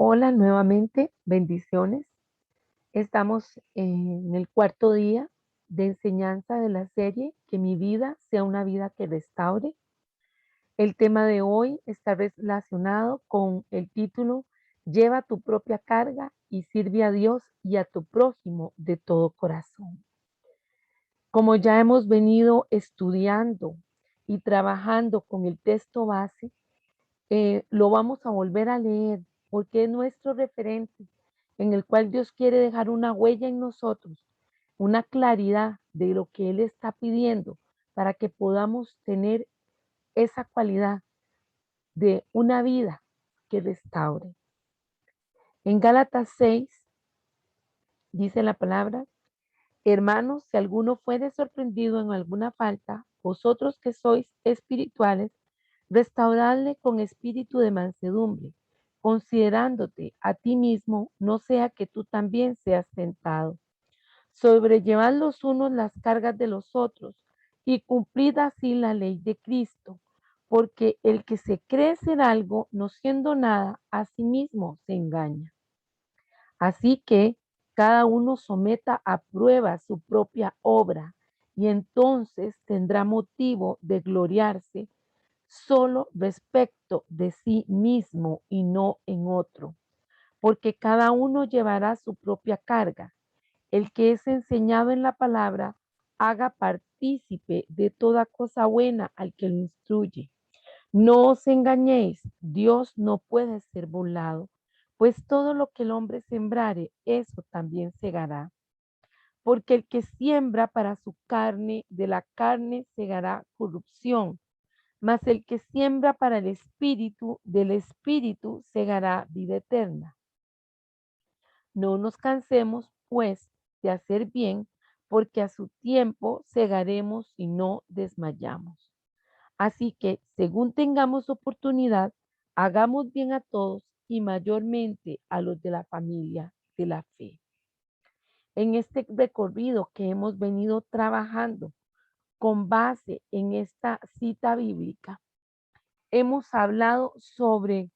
Hola nuevamente, bendiciones. Estamos en el cuarto día de enseñanza de la serie Que mi vida sea una vida que restaure. El tema de hoy está relacionado con el título Lleva tu propia carga y sirve a Dios y a tu prójimo de todo corazón. Como ya hemos venido estudiando y trabajando con el texto base, lo vamos a volver a leer porque es nuestro referente en el cual Dios quiere dejar una huella en nosotros, una claridad de lo que Él está pidiendo para que podamos tener esa cualidad de una vida que restaure. En Gálatas 6 dice la palabra, hermanos, si alguno fuere sorprendido en alguna falta, vosotros que sois espirituales, restauradle con espíritu de mansedumbre, considerándote a ti mismo, no sea que tú también seas tentado. Sobrellevad los unos las cargas de los otros y cumplid así la ley de Cristo, porque el que se cree ser algo, no siendo nada, a sí mismo se engaña. Así que cada uno someta a prueba su propia obra y entonces tendrá motivo de gloriarse solo respecto de sí mismo y no en otro, porque cada uno llevará su propia carga. El que es enseñado en la palabra, haga partícipe de toda cosa buena al que lo instruye. No os engañéis, Dios no puede ser burlado, pues todo lo que el hombre sembrare, eso también segará. Porque el que siembra para su carne, de la carne segará corrupción, mas el que siembra para el espíritu, del espíritu segará vida eterna. No nos cansemos, pues, de hacer bien, porque a su tiempo segaremos si no desmayamos. Así que, según tengamos oportunidad, hagamos bien a todos y mayormente a los de la familia de la fe. En este recorrido que hemos venido trabajando con base en esta cita bíblica, hemos hablado sobre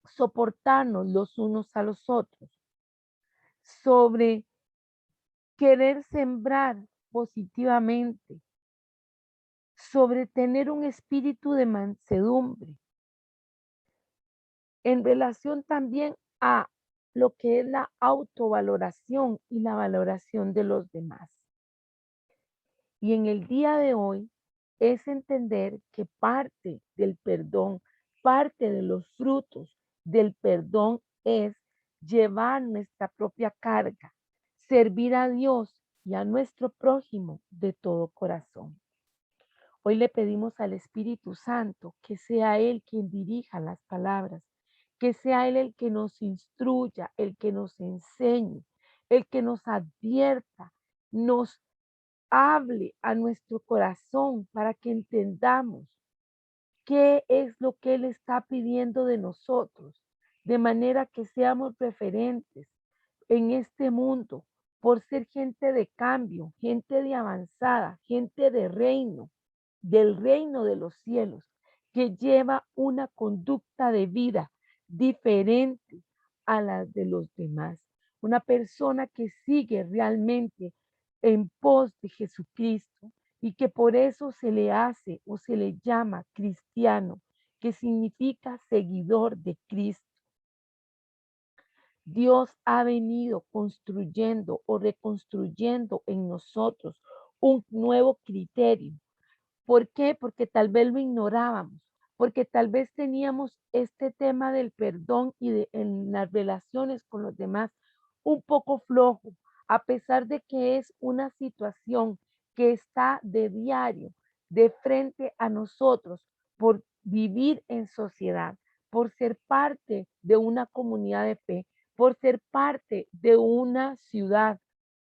soportarnos los unos a los otros, sobre querer sembrar positivamente, sobre tener un espíritu de mansedumbre, en relación también a lo que es la autovaloración y la valoración de los demás. Y en el día de hoy es entender que parte del perdón, parte de los frutos del perdón es llevar nuestra propia carga, servir a Dios y a nuestro prójimo de todo corazón. Hoy le pedimos al Espíritu Santo que sea Él quien dirija las palabras, que sea Él el que nos instruya, el que nos enseñe, el que nos advierta, nos hable a nuestro corazón para que entendamos qué es lo que Él está pidiendo de nosotros, de manera que seamos referentes en este mundo por ser gente de cambio, gente de avanzada, gente de reino, del reino de los cielos, que lleva una conducta de vida diferente a la de los demás. Una persona que sigue realmente en pos de Jesucristo y que por eso se le hace o se le llama cristiano, que significa seguidor de Cristo. Dios ha venido construyendo o reconstruyendo en nosotros un nuevo criterio. ¿Por qué? Porque tal vez lo ignorábamos, porque tal vez teníamos este tema del perdón y en las relaciones con los demás un poco flojo, a pesar de que es una situación que está de diario, de frente a nosotros, por vivir en sociedad, por ser parte de una comunidad de fe, por ser parte de una ciudad,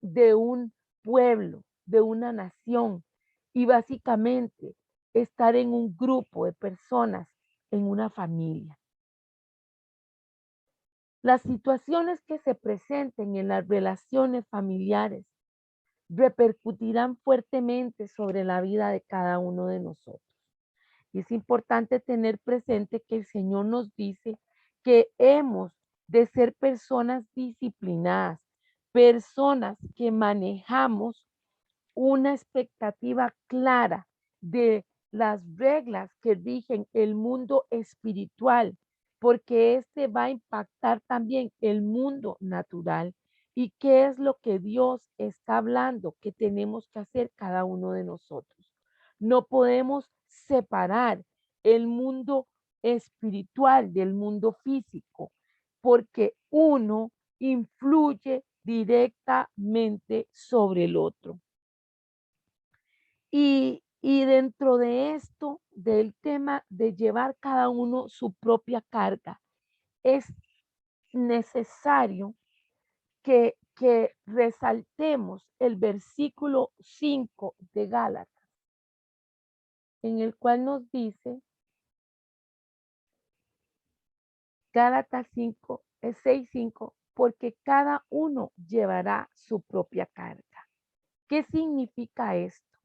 de un pueblo, de una nación y básicamente estar en un grupo de personas, en una familia. Las situaciones que se presenten en las relaciones familiares repercutirán fuertemente sobre la vida de cada uno de nosotros. Y es importante tener presente que el Señor nos dice que hemos de ser personas disciplinadas, personas que manejamos una expectativa clara de las reglas que rigen el mundo espiritual, porque este va a impactar también el mundo natural. ¿Y qué es lo que Dios está hablando que tenemos que hacer cada uno de nosotros? No podemos separar el mundo espiritual del mundo físico, porque uno influye directamente sobre el otro. Y dentro de esto, del tema de llevar cada uno su propia carga, es necesario que resaltemos el versículo 5 de Gálatas, en el cual nos dice, Gálatas 5, 6, 5, porque cada uno llevará su propia carga. ¿Qué significa esto?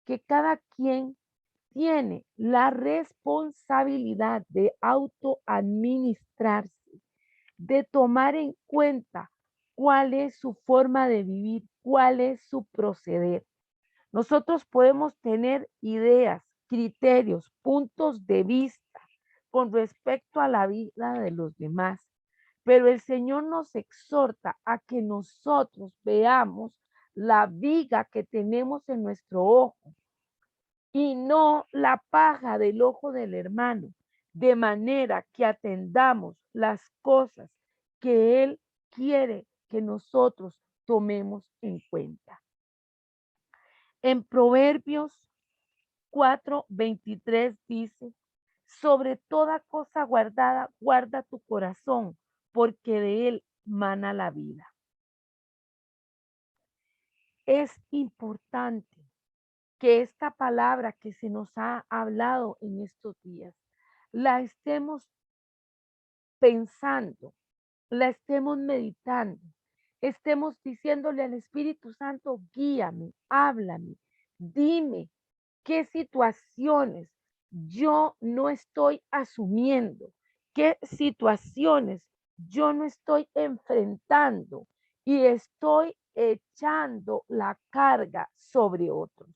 Que cada quien tiene la responsabilidad de autoadministrarse, de tomar en cuenta cuál es su forma de vivir, cuál es su proceder. Nosotros podemos tener ideas, criterios, puntos de vista con respecto a la vida de los demás, pero el Señor nos exhorta a que nosotros veamos la viga que tenemos en nuestro ojo y no la paja del ojo del hermano, de manera que atendamos las cosas que Él quiere que nosotros tomemos en cuenta. En Proverbios 4:23 dice, sobre toda cosa guardada, guarda tu corazón, porque de él mana la vida. Es importante que esta palabra que se nos ha hablado en estos días, la estemos pensando, la estemos meditando, estemos diciéndole al Espíritu Santo, guíame, háblame, dime qué situaciones yo no estoy asumiendo, qué situaciones yo no estoy enfrentando y estoy echando la carga sobre otros.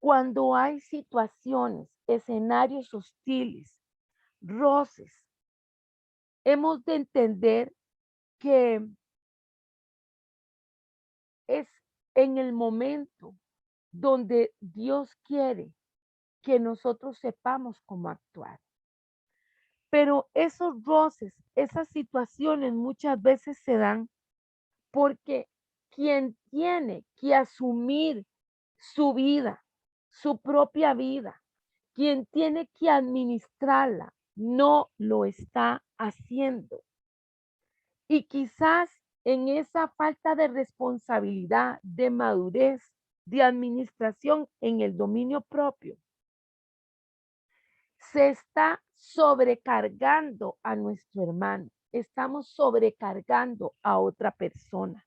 Cuando hay situaciones, escenarios hostiles, roces, hemos de entender que es en el momento donde Dios quiere que nosotros sepamos cómo actuar. Pero esos roces, esas situaciones muchas veces se dan porque quien tiene que asumir su vida, su propia vida, quien tiene que administrarla, no lo está haciendo. Y quizás en esa falta de responsabilidad, de madurez, de administración en el dominio propio, se está sobrecargando a nuestro hermano. Estamos sobrecargando a otra persona.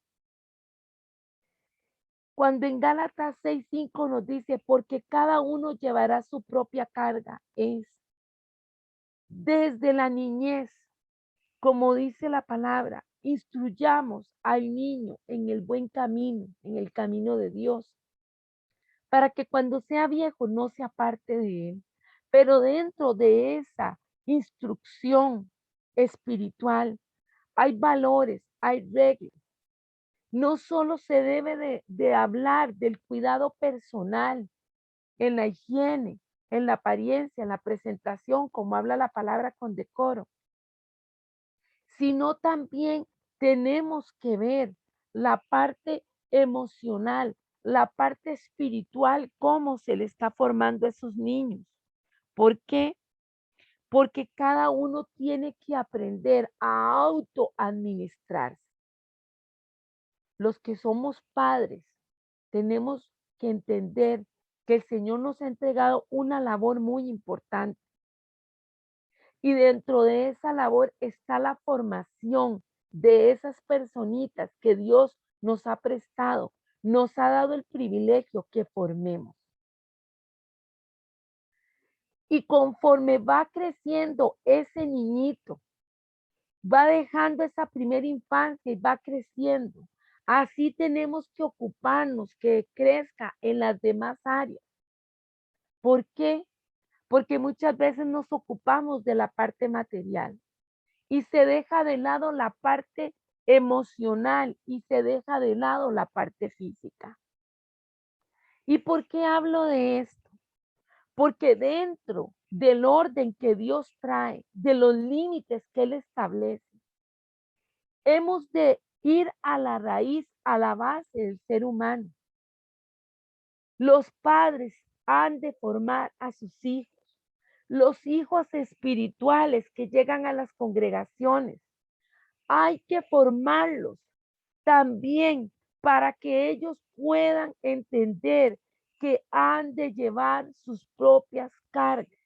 Cuando en Gálatas 6:5 nos dice, porque cada uno llevará su propia carga, es desde la niñez, como dice la palabra, instruyamos al niño en el buen camino, en el camino de Dios, para que cuando sea viejo no se aparte de él. Pero dentro de esa instrucción espiritual hay valores, hay reglas. No solo se debe de hablar del cuidado personal en la higiene, en la apariencia, en la presentación, como habla la palabra con decoro, sino también tenemos que ver la parte emocional, la parte espiritual, cómo se le está formando a esos niños. ¿Por qué? Porque cada uno tiene que aprender a autoadministrarse. Los que somos padres tenemos que entender que el Señor nos ha entregado una labor muy importante. Y dentro de esa labor está la formación de esas personitas que Dios nos ha prestado, nos ha dado el privilegio que formemos. Y conforme va creciendo ese niñito, va dejando esa primera infancia y va creciendo. Así tenemos que ocuparnos, que crezca en las demás áreas. ¿Por qué? Porque muchas veces nos ocupamos de la parte material y se deja de lado la parte emocional y se deja de lado la parte física. ¿Y por qué hablo de esto? Porque dentro del orden que Dios trae, de los límites que Él establece, hemos de ir a la raíz, a la base del ser humano. Los padres han de formar a sus hijos. Los hijos espirituales que llegan a las congregaciones, hay que formarlos también para que ellos puedan entender que han de llevar sus propias cargas.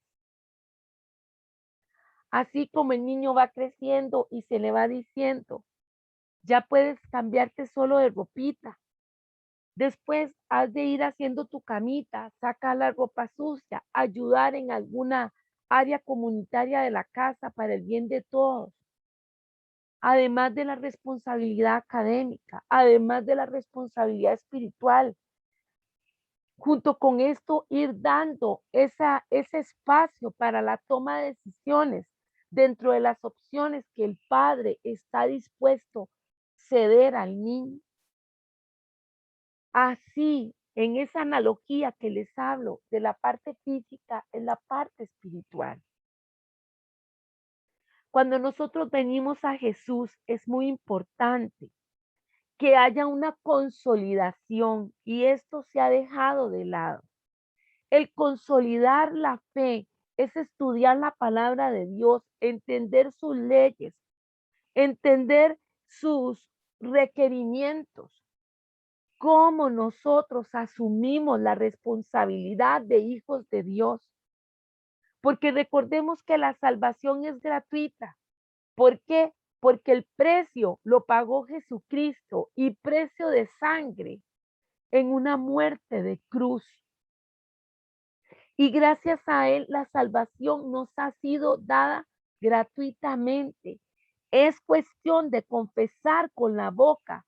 Así como el niño va creciendo y se le va diciendo, ya puedes cambiarte solo de ropita. Después has de ir haciendo tu camita, sacar la ropa sucia, ayudar en alguna área comunitaria de la casa para el bien de todos. Además de la responsabilidad académica, además de la responsabilidad espiritual, junto con esto ir dando ese espacio para la toma de decisiones dentro de las opciones que el padre está dispuesto a ceder al niño. Así, en esa analogía que les hablo de la parte física, es la parte espiritual. Cuando nosotros venimos a Jesús, es muy importante que haya una consolidación y esto se ha dejado de lado. El consolidar la fe es estudiar la palabra de Dios, entender sus leyes, entender sus requerimientos, cómo nosotros asumimos la responsabilidad de hijos de Dios. Porque recordemos que la salvación es gratuita. ¿Por qué? Porque el precio lo pagó Jesucristo y precio de sangre en una muerte de cruz. Y gracias a Él la salvación nos ha sido dada gratuitamente. Es cuestión de confesar con la boca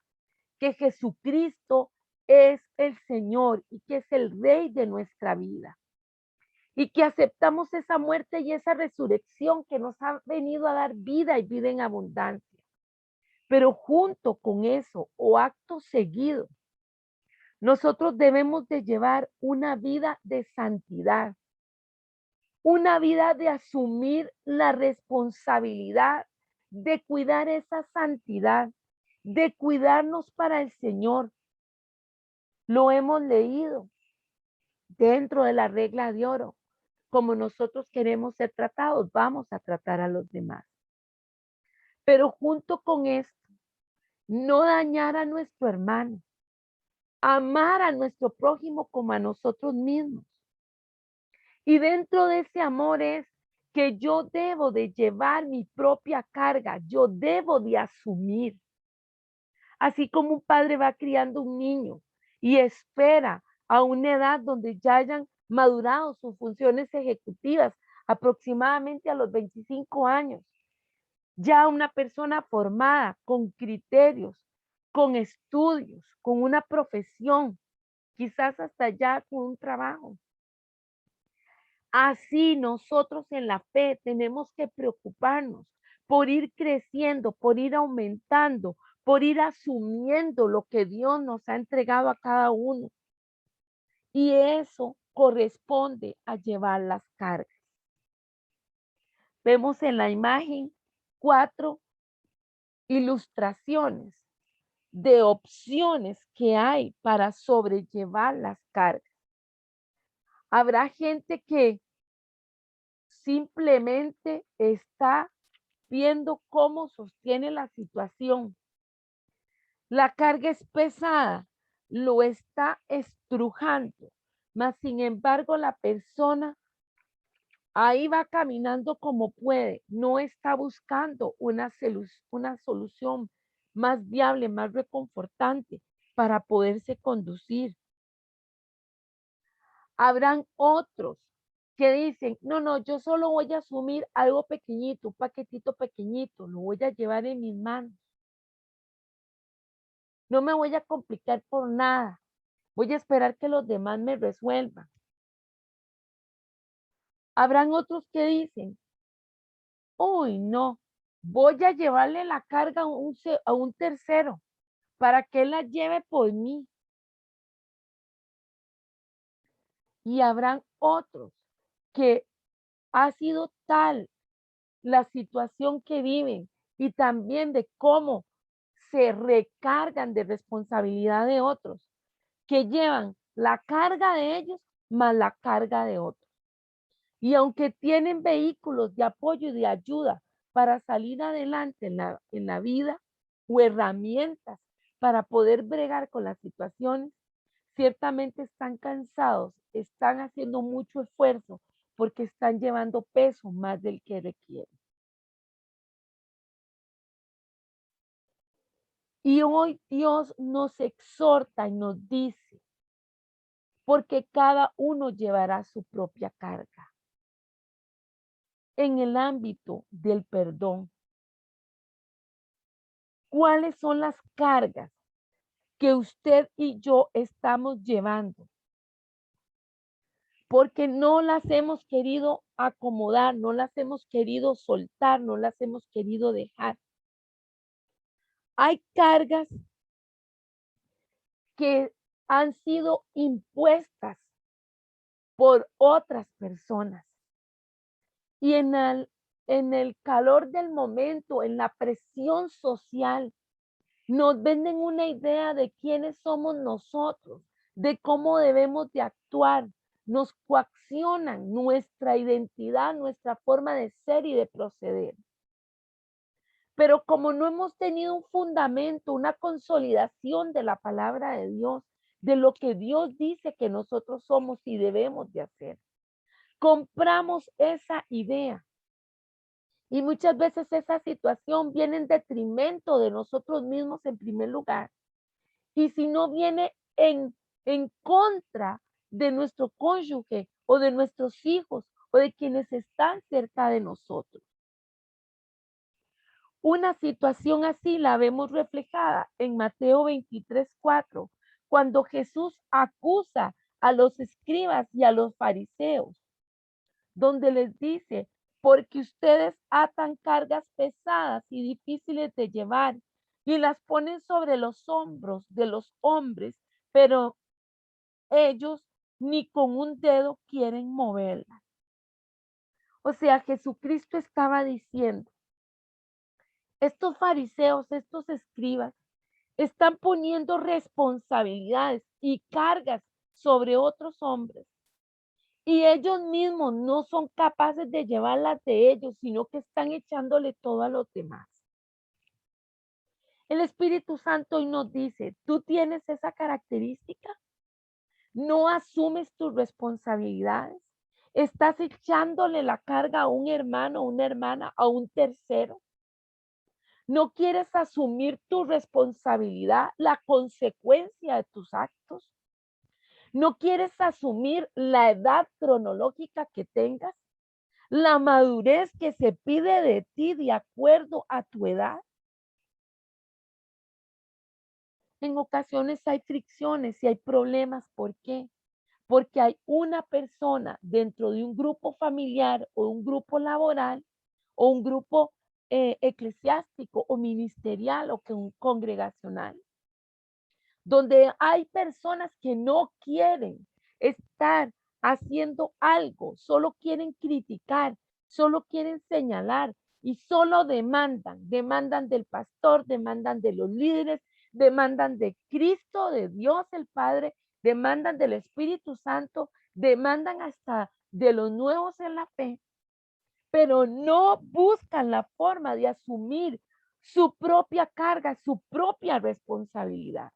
que Jesucristo es el Señor y que es el Rey de nuestra vida. Y que aceptamos esa muerte y esa resurrección que nos ha venido a dar vida y vida en abundancia. Pero junto con eso o acto seguido, nosotros debemos de llevar una vida de santidad, una vida de asumir la responsabilidad de cuidar esa santidad, de cuidarnos para el Señor. Lo hemos leído dentro de la regla de oro. Como nosotros queremos ser tratados, vamos a tratar a los demás. Pero junto con esto, no dañar a nuestro hermano, amar a nuestro prójimo como a nosotros mismos. Y dentro de ese amor es que yo debo de llevar mi propia carga, yo debo de asumir. Así como un padre va criando un niño y espera a una edad donde ya hayan madurado sus funciones ejecutivas, aproximadamente a los 25 años. Ya una persona formada, con criterios, con estudios, con una profesión, quizás hasta ya con un trabajo. Así nosotros en la fe tenemos que preocuparnos por ir creciendo, por ir aumentando, por ir asumiendo lo que Dios nos ha entregado a cada uno. Y eso corresponde a llevar las cargas. Vemos en la imagen 4 ilustraciones de opciones que hay para sobrellevar las cargas. Habrá gente que simplemente está viendo cómo sostiene la situación. La carga es pesada, lo está estrujando, mas sin embargo la persona ahí va caminando como puede, no está buscando una solución más viable, más reconfortante para poderse conducir. Habrán otros que dicen, no, no, yo solo voy a asumir algo pequeñito, un paquetito pequeñito, lo voy a llevar en mis manos. No me voy a complicar por nada. Voy a esperar que los demás me resuelvan. Habrán otros que dicen, uy, no, voy a llevarle la carga a un tercero para que él la lleve por mí. Y habrán otros que ha sido tal la situación que viven y también de cómo se recargan de responsabilidad de otros, que llevan la carga de ellos más la carga de otros. Y aunque tienen vehículos de apoyo y de ayuda para salir adelante en la vida o herramientas para poder bregar con las situaciones, ciertamente están cansados, están haciendo mucho esfuerzo porque están llevando peso más del que requieren. Y hoy Dios nos exhorta y nos dice, porque cada uno llevará su propia carga en el ámbito del perdón. ¿Cuáles son las cargas que usted y yo estamos llevando? Porque no las hemos querido acomodar, no las hemos querido soltar, no las hemos querido dejar. Hay cargas que han sido impuestas por otras personas y en el calor del momento, en la presión social, nos venden una idea de quiénes somos nosotros, de cómo debemos de actuar, nos coaccionan nuestra identidad, nuestra forma de ser y de proceder. Pero como no hemos tenido un fundamento, una consolidación de la palabra de Dios, de lo que Dios dice que nosotros somos y debemos de hacer, compramos esa idea. Y muchas veces esa situación viene en detrimento de nosotros mismos en primer lugar. Y si no viene en contra de nuestro cónyuge o de nuestros hijos o de quienes están cerca de nosotros. Una situación así la vemos reflejada en Mateo 23:4, cuando Jesús acusa a los escribas y a los fariseos, donde les dice, porque ustedes atan cargas pesadas y difíciles de llevar y las ponen sobre los hombros de los hombres, pero ellos ni con un dedo quieren moverlas. O sea, Jesucristo estaba diciendo, estos fariseos, estos escribas, están poniendo responsabilidades y cargas sobre otros hombres y ellos mismos no son capaces de llevarlas de ellos, sino que están echándole todo a los demás. El Espíritu Santo hoy nos dice, ¿tú tienes esa característica? ¿No asumes tus responsabilidades? ¿Estás echándole la carga a un hermano, una hermana, a un tercero? ¿No quieres asumir tu responsabilidad, la consecuencia de tus actos? ¿No quieres asumir la edad cronológica que tengas? ¿La madurez que se pide de ti de acuerdo a tu edad? En ocasiones hay fricciones y hay problemas. ¿Por qué? Porque hay una persona dentro de un grupo familiar o un grupo laboral o un grupo eclesiástico o ministerial o congregacional, donde hay personas que no quieren estar haciendo algo, solo quieren criticar, solo quieren señalar y solo demandan del pastor, demandan de los líderes, demandan de Cristo, de Dios el Padre, demandan del Espíritu Santo, demandan hasta de los nuevos en la fe, pero no buscan la forma de asumir su propia carga, su propia responsabilidad.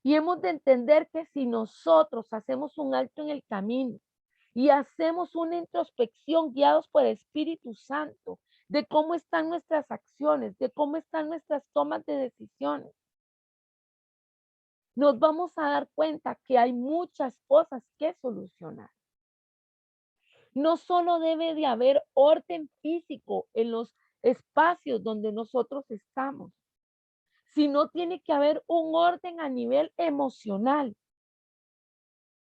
Y hemos de entender que si nosotros hacemos un alto en el camino y hacemos una introspección guiados por el Espíritu Santo de cómo están nuestras acciones, de cómo están nuestras tomas de decisiones, nos vamos a dar cuenta que hay muchas cosas que solucionar. No solo debe de haber orden físico en los espacios donde nosotros estamos, sino tiene que haber un orden a nivel emocional.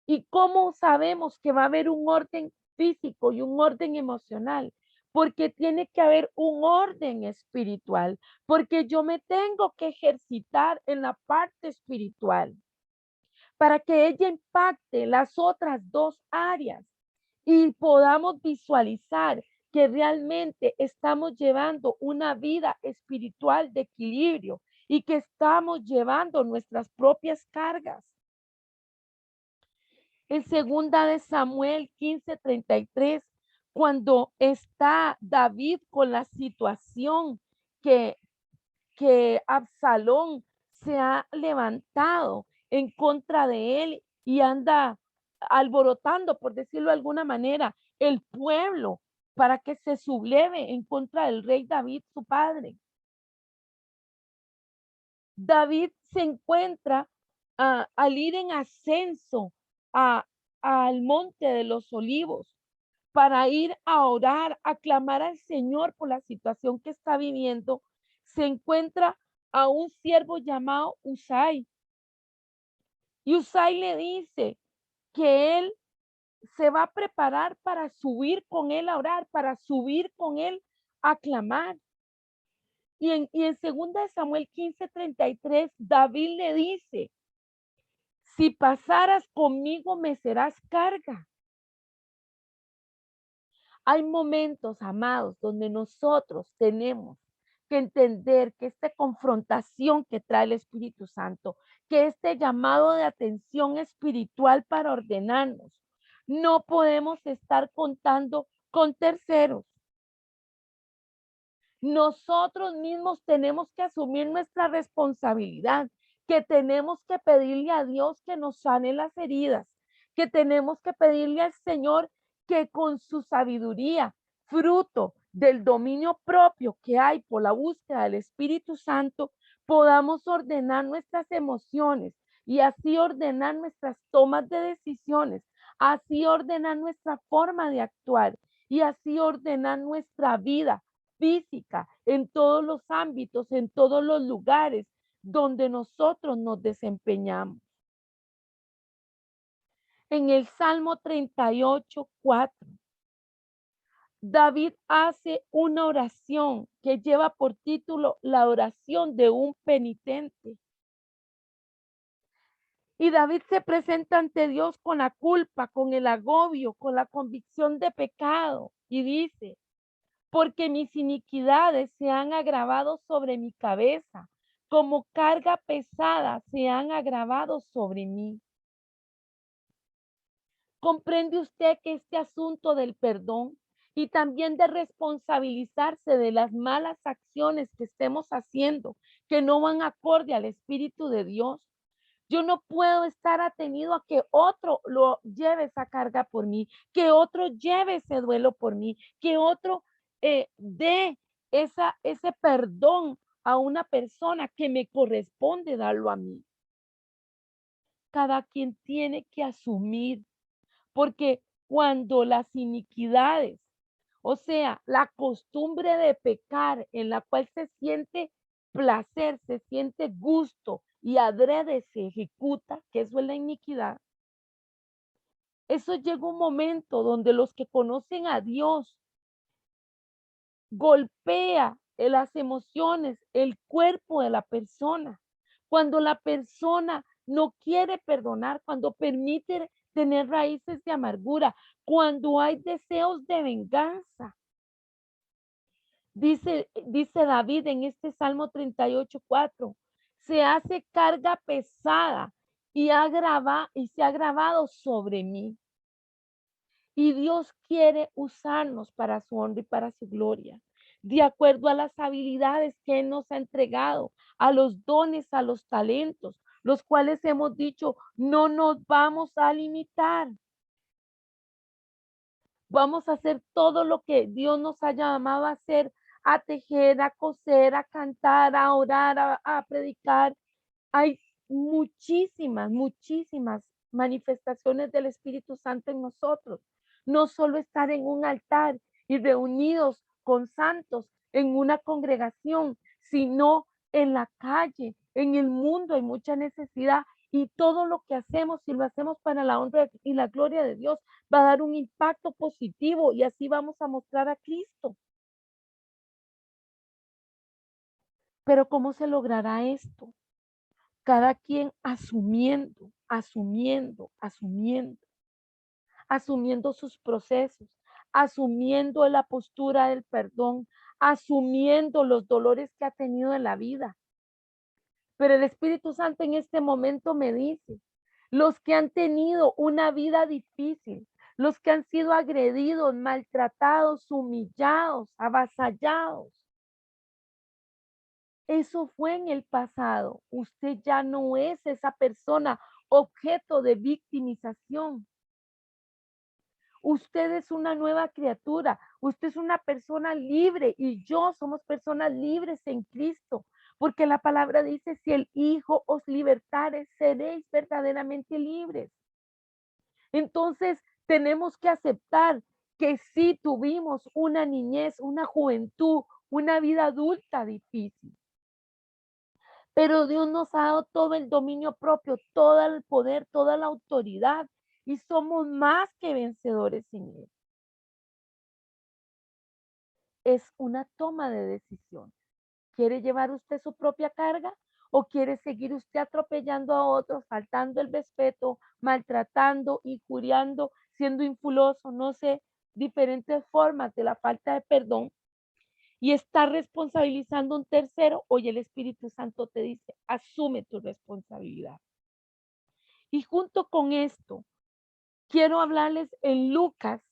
¿Y cómo sabemos que va a haber un orden físico y un orden emocional? Porque tiene que haber un orden espiritual, porque yo me tengo que ejercitar en la parte espiritual para que ella impacte las otras dos áreas y podamos visualizar que realmente estamos llevando una vida espiritual de equilibrio y que estamos llevando nuestras propias cargas. En segunda de Samuel 15:33, cuando está David con la situación que, que Absalón se ha levantado en contra de él y anda alborotando, por decirlo de alguna manera, el pueblo para que se subleve en contra del rey David, su padre. David se encuentra al ir en ascenso a, al monte de los olivos para ir a orar, a clamar al Señor por la situación que está viviendo, se encuentra a un siervo llamado Usai. Y Usai le dice que él se va a preparar para subir con él a orar, para subir con él a clamar. Y en 2 Samuel 15:33, David le dice, si pasaras conmigo me serás carga. Hay momentos, amados, donde nosotros tenemos que entender que esta confrontación que trae el Espíritu Santo, que este llamado de atención espiritual para ordenarnos, no podemos estar contando con terceros. Nosotros mismos tenemos que asumir nuestra responsabilidad, que tenemos que pedirle a Dios que nos sane las heridas, que tenemos que pedirle al Señor que con su sabiduría, fruto del dominio propio que hay por la búsqueda del Espíritu Santo, podamos ordenar nuestras emociones y así ordenar nuestras tomas de decisiones, así ordenar nuestra forma de actuar y así ordenar nuestra vida física, en todos los ámbitos, en todos los lugares donde nosotros nos desempeñamos. En el Salmo 38:4, David hace una oración que lleva por título la oración de un penitente. Y David se presenta ante Dios con la culpa, con el agobio, con la convicción de pecado y dice, porque mis iniquidades se han agravado sobre mi cabeza, como carga pesada se han agravado sobre mí. ¿Comprende usted que este asunto del perdón y también de responsabilizarse de las malas acciones que estemos haciendo, que no van acorde al Espíritu de Dios? Yo no puedo estar atenido a que otro lo lleve esa carga por mí, que otro lleve ese duelo por mí, que otro dé ese perdón a una persona que me corresponde darlo a mí. Cada quien tiene que asumir, porque cuando las iniquidades, o sea, la costumbre de pecar en la cual se siente placer, se siente gusto y adrede se ejecuta, que eso es la iniquidad, eso llega un momento donde los que conocen a Dios golpea en las emociones, el cuerpo de la persona. Cuando la persona no quiere perdonar, cuando permite tener raíces de amargura, cuando hay deseos de venganza. Dice David en este Salmo 38:4, se hace carga pesada y se ha grabado sobre mí. Y Dios quiere usarnos para su honra y para su gloria, de acuerdo a las habilidades que Él nos ha entregado, a los dones, a los talentos, los cuales hemos dicho, no nos vamos a limitar. Vamos a hacer todo lo que Dios nos haya llamado a hacer, a tejer, a coser, a cantar, a orar, a predicar. Hay muchísimas manifestaciones del Espíritu Santo en nosotros. no solo estar en un altar y reunidos con santos en una congregación, sino en la calle, en el mundo hay mucha necesidad y todo lo que hacemos, si lo hacemos para la honra y la gloria de Dios, va a dar un impacto positivo y así vamos a mostrar a Cristo. Pero ¿cómo se logrará esto? Cada quien asumiendo sus procesos, asumiendo la postura del perdón, asumiendo los dolores que ha tenido en la vida. Pero el Espíritu Santo en este momento me dice, los que han tenido una vida difícil, los que han sido agredidos, maltratados, humillados, avasallados, eso fue en el pasado. Usted ya no es esa persona objeto de victimización. Usted es una nueva criatura, usted es una persona libre y yo somos personas libres en Cristo, porque la palabra dice, si el Hijo os libertare, seréis verdaderamente libres. Entonces, tenemos que aceptar que sí tuvimos una niñez, una juventud, una vida adulta difícil. Pero Dios nos ha dado todo el dominio propio, todo el poder, toda la autoridad y somos más que vencedores en Él. Es una toma de decisión. ¿Quiere llevar usted su propia carga o quiere seguir usted atropellando a otros, faltando el respeto, maltratando, injuriando, siendo infuloso, no sé, diferentes formas de la falta de perdón y está responsabilizando a un tercero? Hoy el Espíritu Santo te dice, asume tu responsabilidad. Y junto con esto, quiero hablarles en Lucas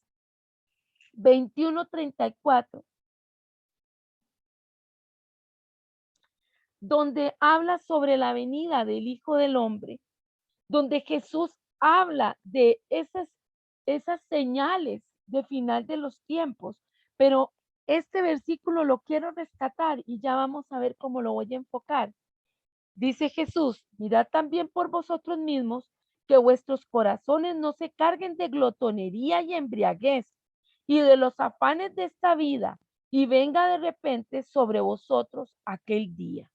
21:34, donde habla sobre la venida del Hijo del Hombre, donde Jesús habla de esas señales de final de los tiempos, pero este versículo lo quiero rescatar y ya vamos a ver cómo lo voy a enfocar. Dice Jesús, mirad también por vosotros mismos que vuestros corazones no se carguen de glotonería y embriaguez y de los afanes de esta vida y venga de repente sobre vosotros aquel día.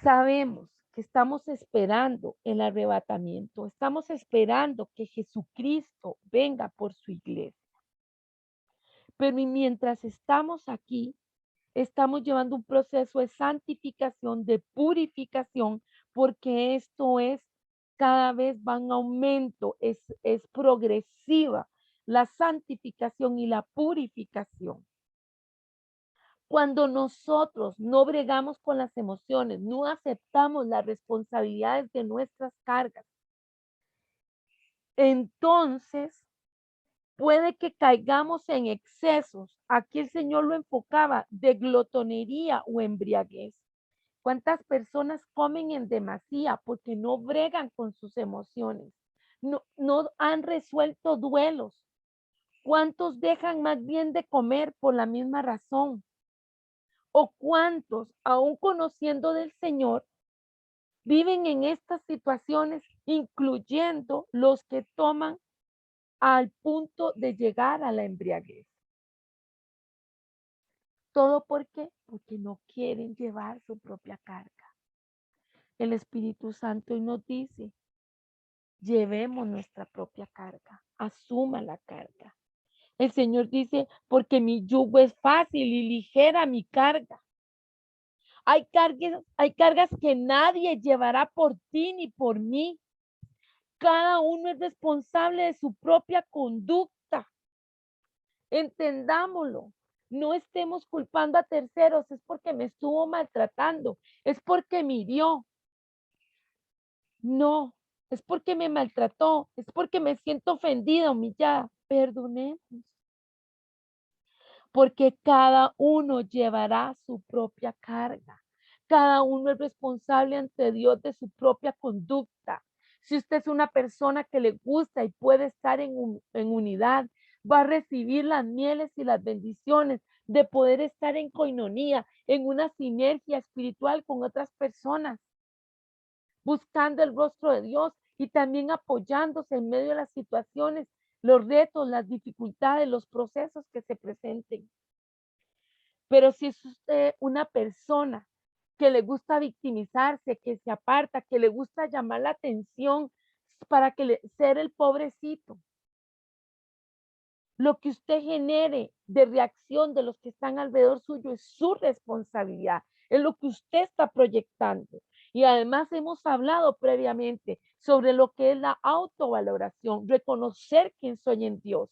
Sabemos que estamos esperando el arrebatamiento, estamos esperando que Jesucristo venga por su iglesia. Pero mientras estamos aquí, estamos llevando un proceso de santificación, de purificación, porque esto es cada vez va en aumento, es progresiva la santificación y la purificación. Cuando nosotros no bregamos con las emociones, no aceptamos las responsabilidades de nuestras cargas, entonces puede que caigamos en excesos. Aquí el Señor lo enfocaba de glotonería o embriaguez. ¿Cuántas personas comen en demasía porque no bregan con sus emociones? No han resuelto duelos. ¿Cuántos dejan más bien de comer por la misma razón? ¿O cuántos, aún conociendo del Señor, viven en estas situaciones, incluyendo los que toman al punto de llegar a la embriaguez? ¿Todo por qué? Porque no quieren llevar su propia carga. El Espíritu Santo hoy nos dice, llevemos nuestra propia carga, asuma la carga. El Señor dice, porque mi yugo es fácil y ligera mi carga. Hay cargas que nadie llevará por ti ni por mí. Cada uno es responsable de su propia conducta. Entendámoslo. No estemos culpando a terceros, es porque me estuvo maltratando, es porque me hirió. No, es porque me maltrató, es porque me siento ofendida, humillada. Perdonemos, porque cada uno llevará su propia carga. Cada uno es responsable ante Dios de su propia conducta. Si usted es una persona que le gusta y puede estar en unidad, va a recibir las mieles y las bendiciones de poder estar en coinonía, en una sinergia espiritual con otras personas, buscando el rostro de Dios y también apoyándose en medio de las situaciones, los retos, las dificultades, los procesos que se presenten. Pero si es usted una persona que le gusta victimizarse, que se aparta, que le gusta llamar la atención para ser el pobrecito, lo que usted genere de reacción de los que están alrededor suyo es su responsabilidad, es lo que usted está proyectando. Y además hemos hablado previamente sobre lo que es la autovaloración, reconocer quién soy en Dios.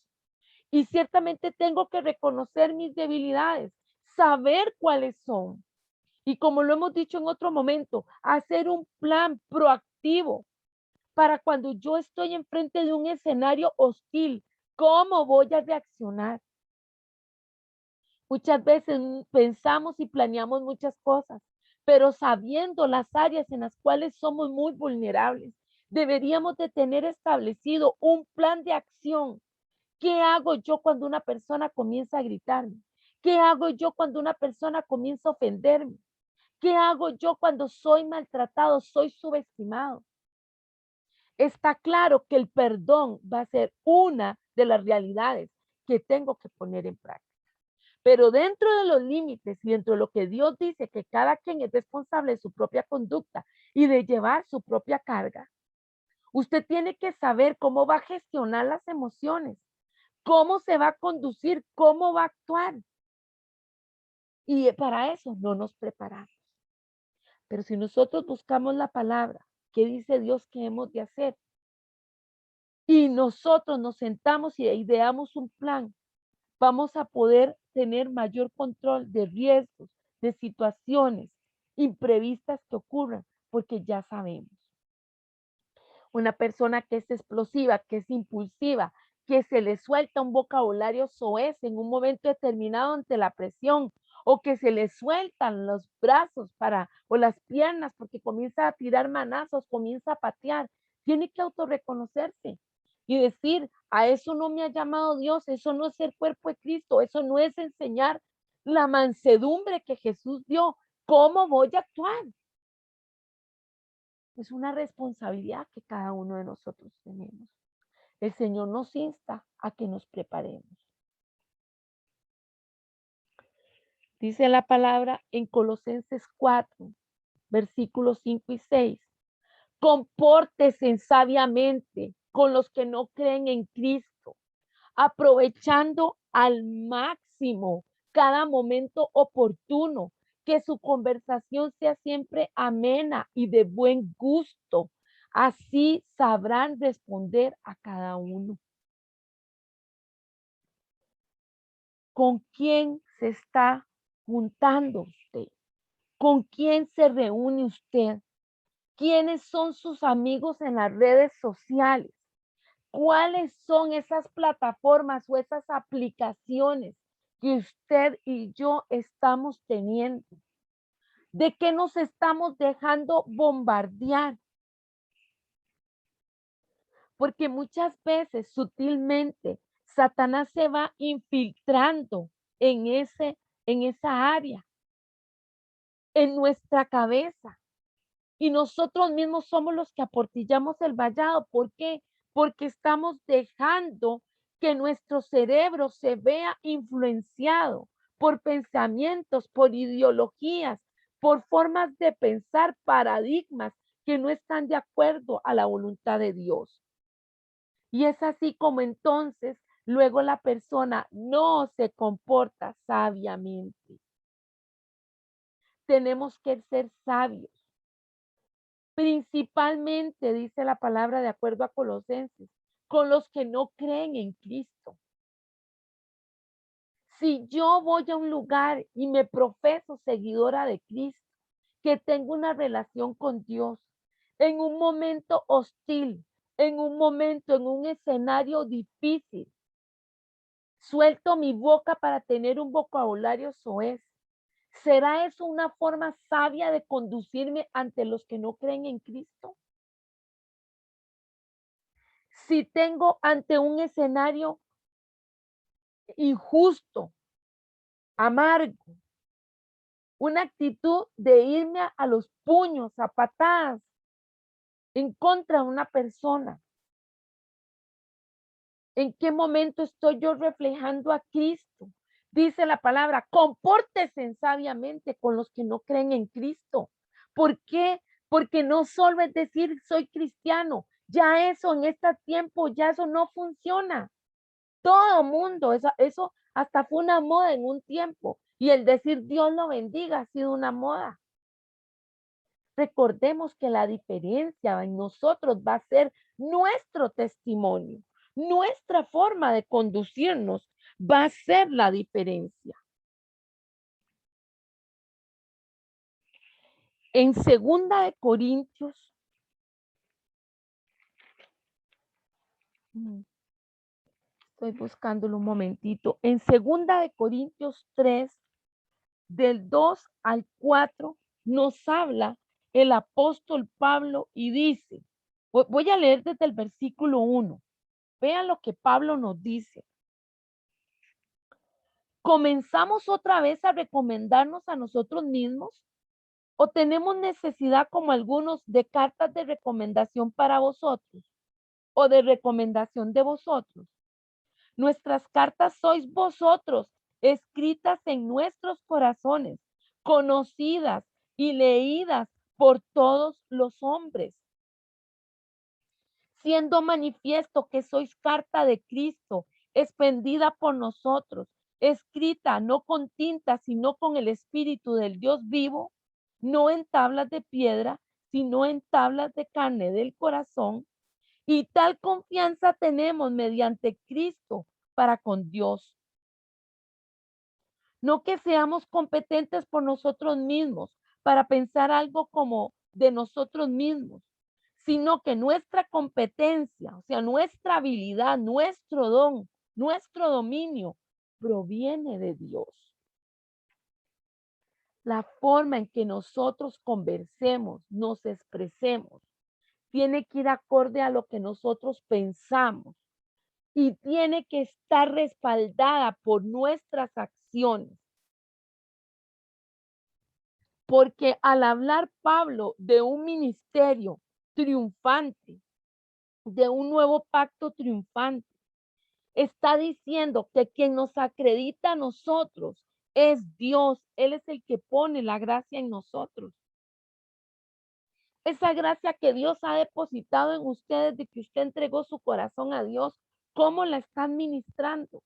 Y ciertamente tengo que reconocer mis debilidades, saber cuáles son. Y como lo hemos dicho en otro momento, hacer un plan proactivo para cuando yo estoy enfrente de un escenario hostil, ¿cómo voy a reaccionar? Muchas veces pensamos y planeamos muchas cosas, pero sabiendo las áreas en las cuales somos muy vulnerables, deberíamos de tener establecido un plan de acción. ¿Qué hago yo cuando una persona comienza a gritarme? ¿Qué hago yo cuando una persona comienza a ofenderme? ¿Qué hago yo cuando soy maltratado, soy subestimado? Está claro que el perdón va a ser una de las realidades que tengo que poner en práctica. Pero dentro de los límites y dentro de lo que Dios dice que cada quien es responsable de su propia conducta y de llevar su propia carga, usted tiene que saber cómo va a gestionar las emociones, cómo se va a conducir, cómo va a actuar. Y para eso no nos preparamos. Pero si nosotros buscamos la palabra, ¿qué dice Dios que hemos de hacer? Y nosotros nos sentamos y ideamos un plan, vamos a poder tener mayor control de riesgos, de situaciones imprevistas que ocurran, porque ya sabemos. Una persona que es explosiva, que es impulsiva, que se le suelta un vocabulario soez en un momento determinado ante la presión, o que se le sueltan los brazos o las piernas porque comienza a tirar manazos, comienza a patear, tiene que autorreconocerse y decir, a eso no me ha llamado Dios, eso no es ser cuerpo de Cristo, eso no es enseñar la mansedumbre que Jesús dio. ¿Cómo voy a actuar? Es una responsabilidad que cada uno de nosotros tenemos. El Señor nos insta a que nos preparemos. Dice la palabra en Colosenses 4, versículos 5 y 6. Compórtese sabiamente con los que no creen en Cristo, aprovechando al máximo cada momento oportuno, que su conversación sea siempre amena y de buen gusto. Así sabrán responder a cada uno. ¿Con quién se está juntando usted? ¿Con quién se reúne usted? ¿Quiénes son sus amigos en las redes sociales? ¿Cuáles son esas plataformas o esas aplicaciones que usted y yo estamos teniendo? ¿De qué nos estamos dejando bombardear? Porque muchas veces sutilmente Satanás se va infiltrando en esa área, en nuestra cabeza. Y nosotros mismos somos los que aportillamos el vallado. ¿Por qué? Porque estamos dejando que nuestro cerebro se vea influenciado por pensamientos, por ideologías, por formas de pensar, paradigmas que no están de acuerdo a la voluntad de Dios. Y es así como entonces luego la persona no se comporta sabiamente. Tenemos que ser sabios. Principalmente, dice la palabra de acuerdo a Colosenses, con los que no creen en Cristo. Si yo voy a un lugar y me profeso seguidora de Cristo, que tengo una relación con Dios, en un momento hostil, en un momento, en un escenario difícil, suelto mi boca para tener un vocabulario soez. ¿Será eso una forma sabia de conducirme ante los que no creen en Cristo? Si tengo ante un escenario injusto, amargo, una actitud de irme a los puños, a patadas, en contra de una persona? ¿En qué momento estoy yo reflejando a Cristo? Dice la palabra, compórtese sabiamente con los que no creen en Cristo. ¿Por qué? Porque no solo es decir soy cristiano, ya eso en este tiempo, ya eso no funciona. Todo mundo, eso hasta fue una moda en un tiempo. Y el decir Dios lo bendiga ha sido una moda. Recordemos que la diferencia en nosotros va a ser nuestro testimonio, nuestra forma de conducirnos va a ser la diferencia. En segunda de Corintios, estoy buscándolo un momentito, en segunda de Corintios 3, del 2 al 4, nos habla el apóstol Pablo y dice, voy a leer desde el versículo 1, vean lo que Pablo nos dice. ¿Comenzamos otra vez a recomendarnos a nosotros mismos? ¿O tenemos necesidad, como algunos, de cartas de recomendación para vosotros o de recomendación de vosotros? Nuestras cartas sois vosotros, escritas en nuestros corazones, conocidas y leídas por todos los hombres, siendo manifiesto que sois carta de Cristo, expendida por nosotros, escrita no con tinta, sino con el Espíritu del Dios vivo, no en tablas de piedra, sino en tablas de carne del corazón. Y tal confianza tenemos mediante Cristo para con Dios. No que seamos competentes por nosotros mismos para pensar algo como de nosotros mismos, sino que nuestra competencia, o sea, nuestra habilidad, nuestro don, nuestro dominio, proviene de Dios. La forma en que nosotros conversemos, nos expresemos, tiene que ir acorde a lo que nosotros pensamos y tiene que estar respaldada por nuestras acciones. Porque al hablar Pablo de un ministerio triunfante, de un nuevo pacto triunfante, está diciendo que quien nos acredita a nosotros es Dios. Él es el que pone la gracia en nosotros. Esa gracia que Dios ha depositado en ustedes de que usted entregó su corazón a Dios, ¿cómo la está administrando?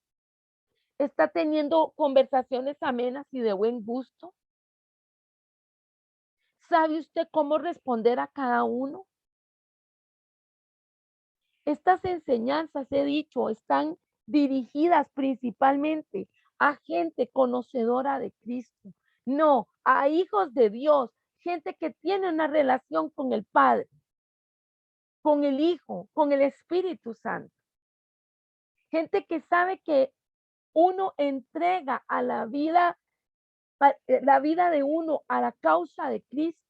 ¿Está teniendo conversaciones amenas y de buen gusto? ¿Sabe usted cómo responder a cada uno? Estas enseñanzas, he dicho, están dirigidas principalmente a gente conocedora de Cristo, no a hijos de Dios, gente que tiene una relación con el Padre, con el Hijo, con el Espíritu Santo, gente que sabe que uno entrega a la vida de uno a la causa de Cristo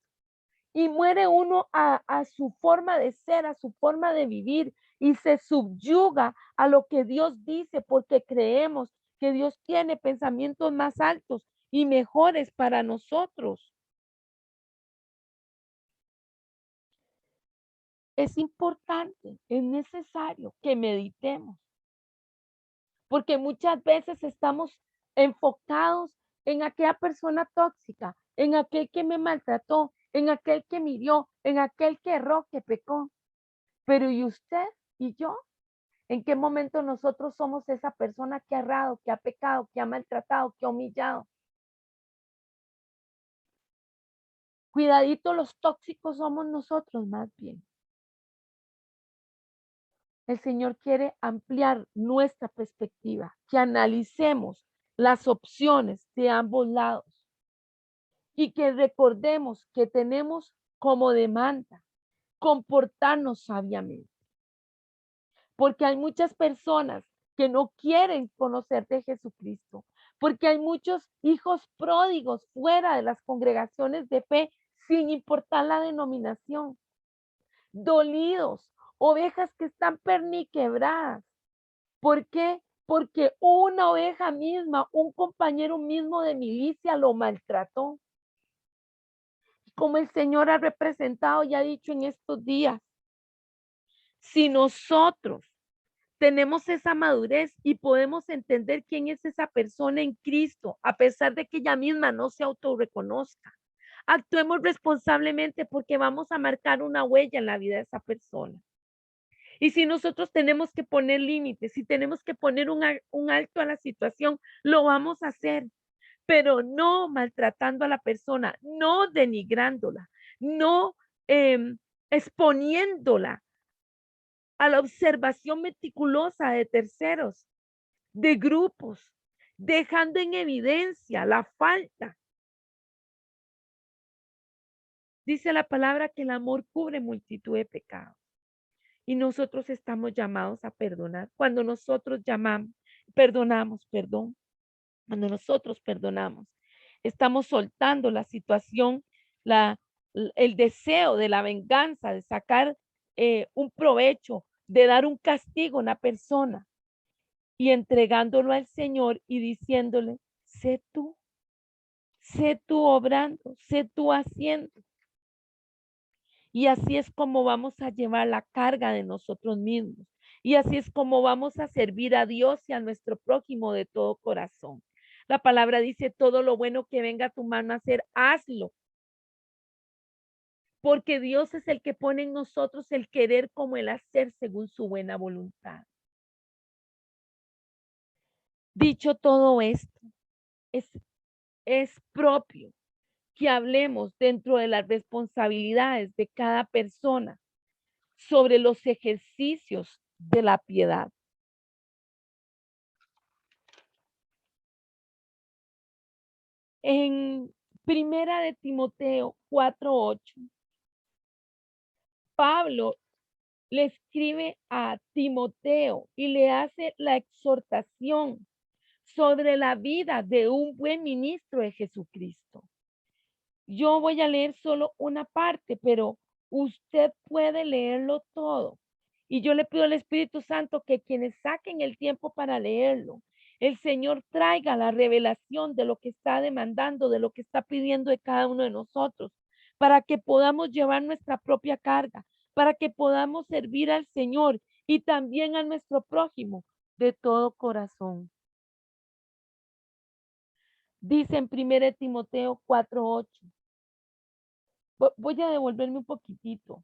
y muere uno a su forma de ser, a su forma de vivir y se subyuga a lo que Dios dice porque creemos que Dios tiene pensamientos más altos y mejores para nosotros. Es importante, es necesario que meditemos porque muchas veces estamos enfocados en aquella persona tóxica, en aquel que me maltrató, en aquel que me hirió, en aquel que erró, que pecó. Pero ¿y usted y yo? ¿En qué momento nosotros somos esa persona que ha errado, que ha pecado, que ha maltratado, que ha humillado? Cuidadito, los tóxicos somos nosotros más bien. El Señor quiere ampliar nuestra perspectiva, que analicemos las opciones de ambos lados y que recordemos que tenemos como demanda comportarnos sabiamente. Porque hay muchas personas que no quieren conocer de Jesucristo, porque hay muchos hijos pródigos fuera de las congregaciones de fe, sin importar la denominación, dolidos, ovejas que están perniquebradas. ¿Por qué? Porque una oveja misma, un compañero mismo de milicia lo maltrató. como el Señor ha representado y ha dicho en estos días, si nosotros tenemos esa madurez y podemos entender quién es esa persona en Cristo, a pesar de que ella misma no se autorreconozca, actuemos responsablemente porque vamos a marcar una huella en la vida de esa persona. Y si nosotros tenemos que poner límites, si tenemos que poner un alto a la situación, lo vamos a hacer, pero no maltratando a la persona, no denigrándola, no exponiéndola a la observación meticulosa de terceros, de grupos, dejando en evidencia la falta. Dice la palabra que el amor cubre multitud de pecados y nosotros estamos llamados a perdonar. Cuando nosotros cuando nosotros perdonamos, estamos soltando la situación, la, el deseo de la venganza, de sacar un provecho, de dar un castigo a una persona y entregándolo al Señor y diciéndole, sé tú obrando, sé tú haciendo. Y así es como vamos a llevar la carga de nosotros mismos. Y así es como vamos a servir a Dios y a nuestro prójimo de todo corazón. La palabra dice, todo lo bueno que venga a tu mano a hacer, hazlo. Porque Dios es el que pone en nosotros el querer como el hacer según su buena voluntad. Dicho todo esto, es propio que hablemos dentro de las responsabilidades de cada persona sobre los ejercicios de la piedad. En Primera de Timoteo 4:8, Pablo le escribe a Timoteo y le hace la exhortación sobre la vida de un buen ministro de Jesucristo. Yo voy a leer solo una parte, pero usted puede leerlo todo. Y yo le pido al Espíritu Santo que quienes saquen el tiempo para leerlo, el Señor traiga la revelación de lo que está demandando, de lo que está pidiendo de cada uno de nosotros, para que podamos llevar nuestra propia carga, para que podamos servir al Señor y también a nuestro prójimo de todo corazón. Dice en 1 Timoteo 4:8. Voy a devolverme un poquitito.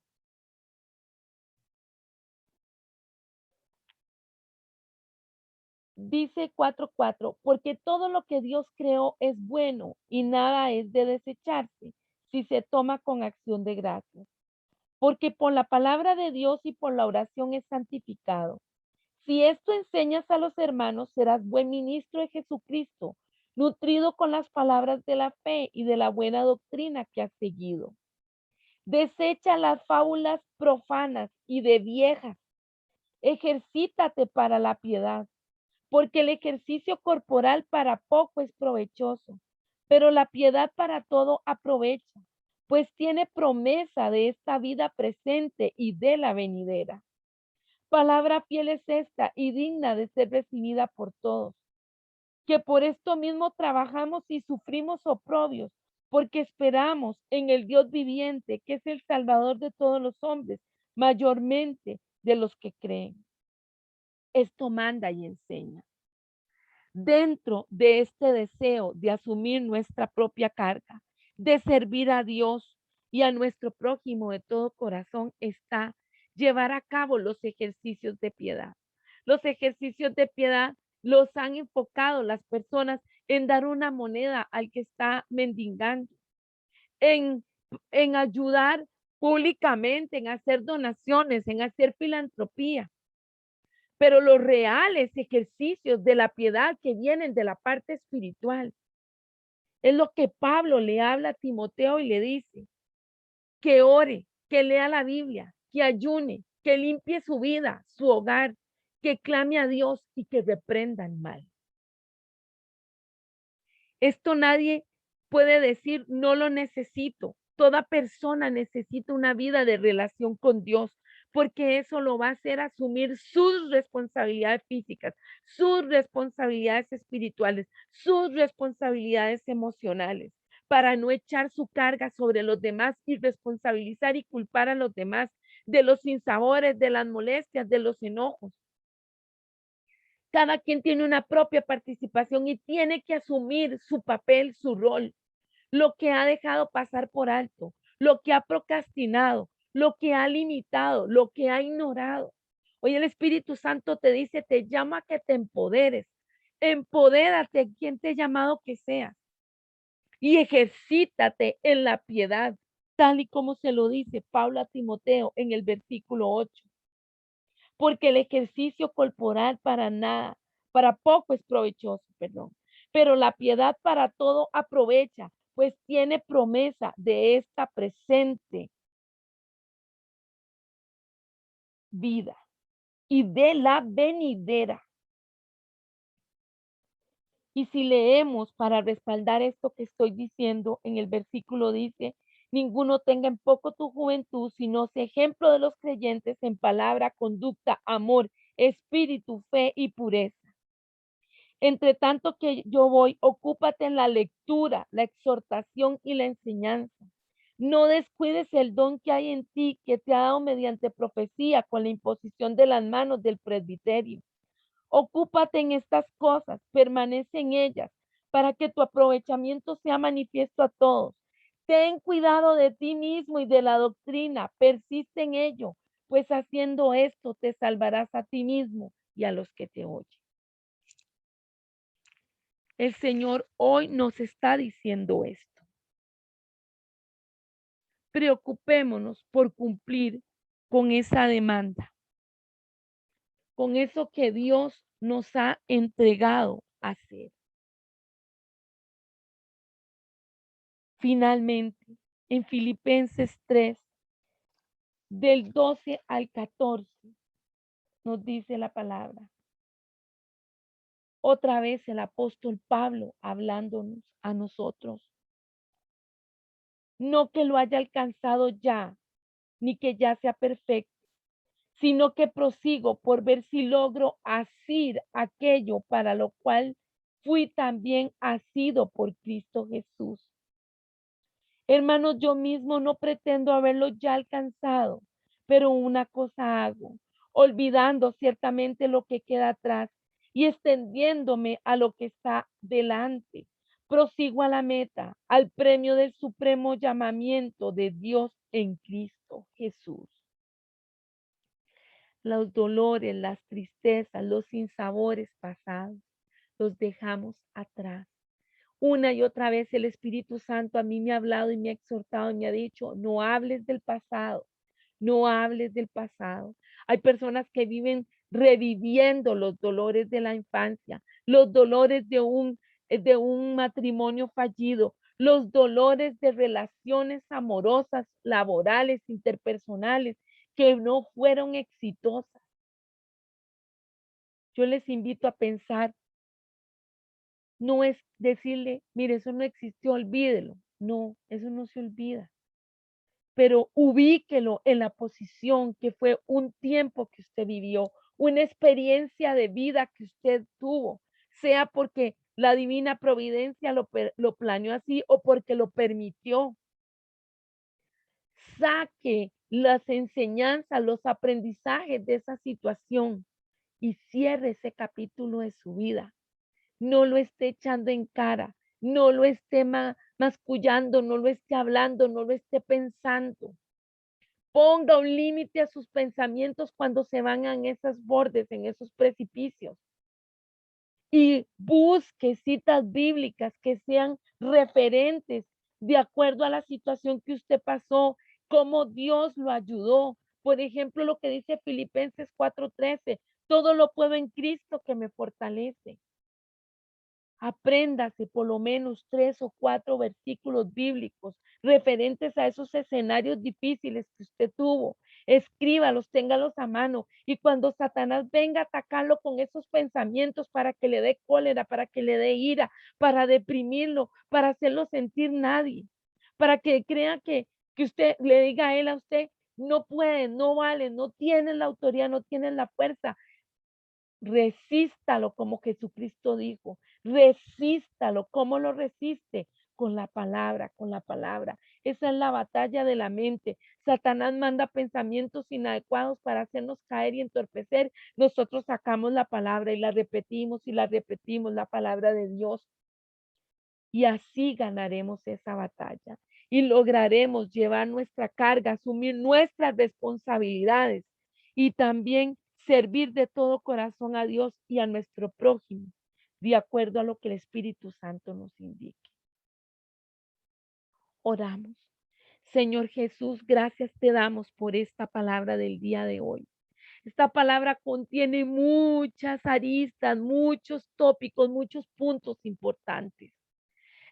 Dice 4:4, porque todo lo que Dios creó es bueno y nada es de desecharse si se toma con acción de gracias. Porque por la palabra de Dios y por la oración es santificado. Si esto enseñas a los hermanos, serás buen ministro de Jesucristo, nutrido con las palabras de la fe y de la buena doctrina que has seguido. Desecha las fábulas profanas y de viejas. Ejercítate para la piedad, porque el ejercicio corporal para poco es provechoso, pero la piedad para todo aprovecha, pues tiene promesa de esta vida presente y de la venidera. Palabra fiel es esta y digna de ser recibida por todos, que por esto mismo trabajamos y sufrimos oprobios, porque esperamos en el Dios viviente, que es el Salvador de todos los hombres, mayormente de los que creen. Esto manda y enseña. Dentro de este deseo de asumir nuestra propia carga, de servir a Dios y a nuestro prójimo de todo corazón, está llevar a cabo los ejercicios de piedad. Los ejercicios de piedad los han enfocado las personas en dar una moneda al que está mendigando, en, en ayudar públicamente, en hacer donaciones, en hacer filantropía. Pero los reales ejercicios de la piedad que vienen de la parte espiritual es lo que Pablo le habla a Timoteo y le dice, que ore, que lea la Biblia, que ayune, que limpie su vida, su hogar, que clame a Dios y que reprenda el mal. Esto nadie puede decir, no lo necesito. Toda persona necesita una vida de relación con Dios, porque eso lo va a hacer asumir sus responsabilidades físicas, sus responsabilidades espirituales, sus responsabilidades emocionales. para no echar su carga sobre los demás y responsabilizar y culpar a los demás de los sinsabores, de las molestias, de los enojos. Cada quien tiene una propia participación y tiene que asumir su papel, su rol, lo que ha dejado pasar por alto, lo que ha procrastinado, lo que ha limitado, lo que ha ignorado. Hoy el Espíritu Santo te dice, te llama a que te empoderes. Empodérate quien te ha llamado que seas y ejercítate en la piedad, tal y como se lo dice Pablo a Timoteo en el versículo 8. Porque el ejercicio corporal para nada, para poco es provechoso, perdón, pero la piedad para todo aprovecha, pues tiene promesa de esta presente vida y de la venidera. Y si leemos para respaldar esto que estoy diciendo, en el versículo dice, ninguno tenga en poco tu juventud, sino sea ejemplo de los creyentes en palabra, conducta, amor, espíritu, fe y pureza. Entre tanto que yo voy, ocúpate en la lectura, la exhortación y la enseñanza. No descuides el don que hay en ti, que te ha dado mediante profecía con la imposición de las manos del presbiterio. Ocúpate en estas cosas, permanece en ellas, para que tu aprovechamiento sea manifiesto a todos. Ten cuidado de ti mismo y de la doctrina, persiste en ello, pues haciendo esto te salvarás a ti mismo y a los que te oyen. El Señor hoy nos está diciendo esto. Preocupémonos por cumplir con esa demanda, con eso que Dios nos ha entregado a hacer. Finalmente, en Filipenses 3, del 12 al 14, nos dice la palabra. Otra vez el apóstol Pablo hablándonos a nosotros. No que lo haya alcanzado ya, ni que ya sea perfecto, sino que prosigo por ver si logro asir aquello para lo cual fui también asido por Cristo Jesús. Hermanos, yo mismo no pretendo haberlo ya alcanzado, pero una cosa hago, olvidando ciertamente lo que queda atrás y extendiéndome a lo que está delante. Prosigo a la meta, al premio del supremo llamamiento de Dios en Cristo Jesús. Los dolores, las tristezas, los sinsabores pasados, los dejamos atrás. Una y otra vez el Espíritu Santo a mí me ha hablado y me ha exhortado y me ha dicho, no hables del pasado, no hables del pasado. Hay personas que viven reviviendo los dolores de la infancia, los dolores de un matrimonio fallido, los dolores de relaciones amorosas, laborales, interpersonales, que no fueron exitosas. Yo les invito a pensar, no es decirle, mire, eso no existió, olvídelo. No, eso no se olvida. Pero ubíquelo en la posición que fue un tiempo que usted vivió, una experiencia de vida que usted tuvo, sea porque la divina providencia lo planeó así o porque lo permitió. Saque las enseñanzas, los aprendizajes de esa situación y cierre ese capítulo de su vida. No lo esté echando en cara, no lo esté mascullando, no lo esté hablando, no lo esté pensando. Ponga un límite a sus pensamientos cuando se van en esos bordes, en esos precipicios. Y busque citas bíblicas que sean referentes de acuerdo a la situación que usted pasó, cómo Dios lo ayudó. Por ejemplo, lo que dice Filipenses 4:13, todo lo puedo en Cristo que me fortalece. Apréndase por lo menos 3 o 4 versículos bíblicos referentes a esos escenarios difíciles que usted tuvo. Escríbalos, téngalos a mano. Y cuando Satanás venga a atacarlo con esos pensamientos para que le dé cólera, para que le dé ira, para deprimirlo, para hacerlo sentir nadie, para que crea que usted le diga a él, a usted, no puede, no vale, no tiene la autoridad, no tiene la fuerza. Resístalo como Jesucristo dijo. Resístalo. ¿Cómo lo resiste? con la palabra, con la palabra. Esa es la batalla de la mente. Satanás manda pensamientos inadecuados para hacernos caer y entorpecer. Nosotros sacamos la palabra y la repetimos, la palabra de Dios. Y así ganaremos esa batalla y lograremos llevar nuestra carga, asumir nuestras responsabilidades y también servir de todo corazón a Dios y a nuestro prójimo, de acuerdo a lo que el Espíritu Santo nos indique. Oramos. Señor Jesús, gracias te damos por esta palabra del día de hoy. Esta palabra contiene muchas aristas, muchos tópicos, muchos puntos importantes.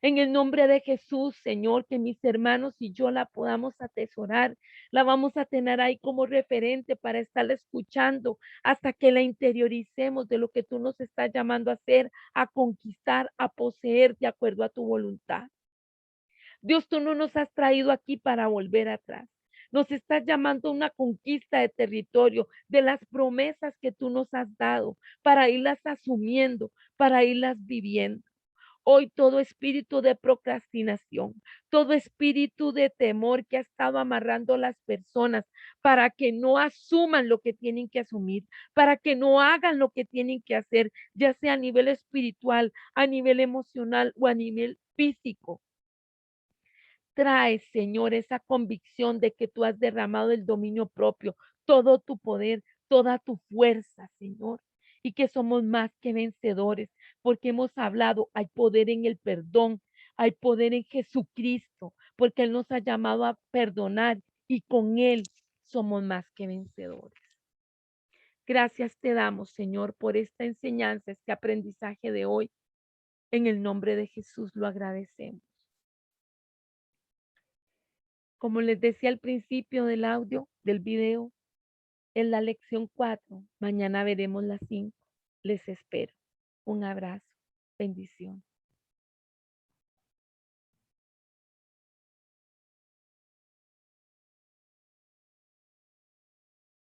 En el nombre de Jesús, Señor, que mis hermanos y yo la podamos atesorar, la vamos a tener ahí como referente para estar escuchando hasta que la interioricemos de lo que tú nos estás llamando a hacer, a conquistar, a poseer de acuerdo a tu voluntad. Dios, tú no nos has traído aquí para volver atrás. Nos estás llamando a una conquista de territorio, de las promesas que tú nos has dado, para irlas asumiendo, para irlas viviendo. Hoy todo espíritu de procrastinación, todo espíritu de temor que ha estado amarrando a las personas para que no asuman lo que tienen que asumir, para que no hagan lo que tienen que hacer, ya sea a nivel espiritual, a nivel emocional o a nivel físico. Trae, Señor, esa convicción de que tú has derramado el dominio propio, todo tu poder, toda tu fuerza, Señor, y que somos más que vencedores, porque hemos hablado, hay poder en el perdón, hay poder en Jesucristo, porque Él nos ha llamado a perdonar y con Él somos más que vencedores. Gracias te damos, Señor, por esta enseñanza, este aprendizaje de hoy. En el nombre de Jesús lo agradecemos. Como les decía al principio del audio, del video, en la lección 4, mañana veremos la 5. Les espero. Un abrazo. Bendición.